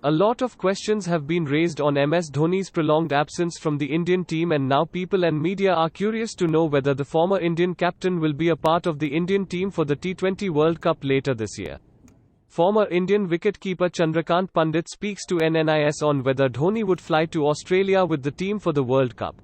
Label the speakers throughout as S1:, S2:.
S1: A lot of questions have been raised on MS Dhoni's prolonged absence from the Indian team, and now people and media are curious to know whether the former Indian captain will be a part of the Indian team for the T20 World Cup later this year. Former Indian wicket-keeper Chandrakant Pandit speaks to NNIS on whether Dhoni would fly to Australia with the team for the World Cup.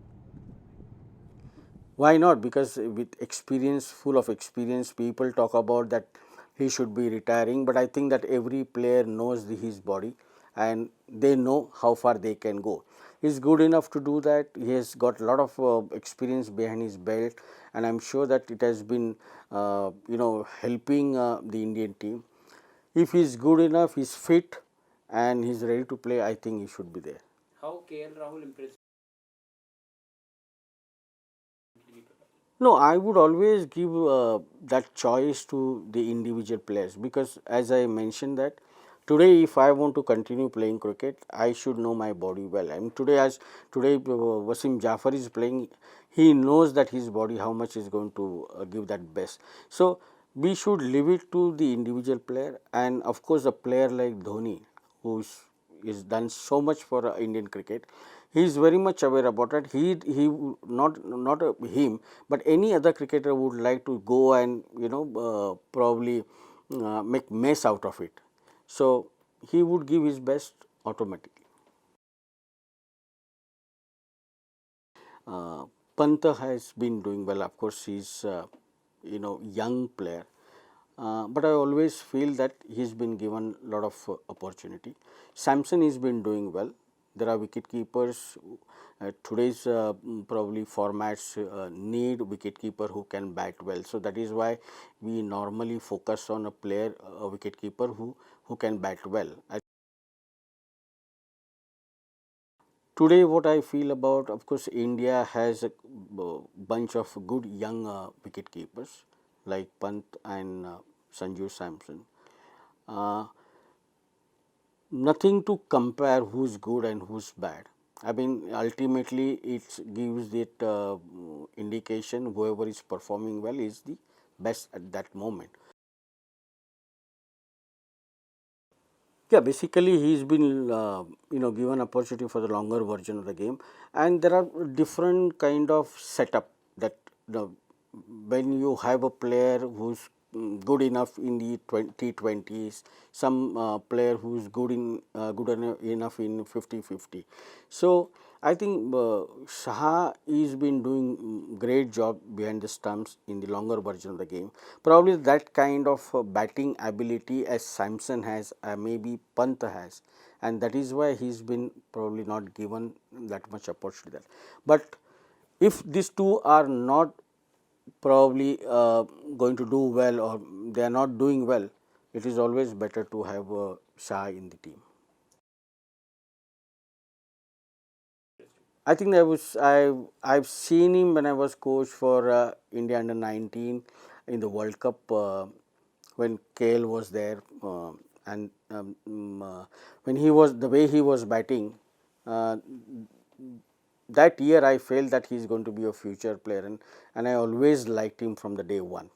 S2: Why not? Because with experience, full of experience, people talk about that he should be retiring, but I think that every player knows his body and they know how far they can go. He's good enough to do that. He has got a lot of experience behind his belt, and I'm sure that it has been helping the Indian team. If he's good enough, he's fit and he's ready to play, I think he should be there.
S3: How KL Rahul impressed?
S2: No, I would always give that choice to the individual players, because as I mentioned that today if I want to continue playing cricket, I should know my body well. And today Wasim Jaffer is playing, he knows that his body how much is going to give that best. So we should leave it to the individual player, and of course a player like Dhoni, who is done so much for Indian cricket, he is very much aware about it. He not him, but any other cricketer would like to go and probably make mess out of it. So he would give his best automatically. Panta has been doing well. Of course, he's young player. But I always feel that he's been given a lot of opportunity. Samson has been doing well. There are wicket keepers. Today's probably formats need wicket keeper who can bat well. So that is why we normally focus on a player, a wicket keeper who can bat well. Today, what I feel about, of course, India has a bunch of good young wicket keepers like Pant and Sanju Samson. Nothing to compare who's good and who's bad. I mean, ultimately it gives it indication whoever is performing well is the best at that moment. Yeah, basically he's been given opportunity for the longer version of the game, and there are different kind of setup that when you have a player who's good enough in the T20s, some player who's good enough in 50-50. So I think Shah has been doing great job behind the stumps in the longer version of the game. Probably that kind of batting ability as Samson has, maybe Pant has, and that is why he's been probably not given that much opportunity there. But if these two are not probably going to do well, or they are not doing well, it is always better to have Shah in the team. I think I've seen him when I was coach for India under 19 in the World Cup when KL was there, and when he was the way he was batting. That year I felt that he is going to be a future player, and I always liked him from the day one.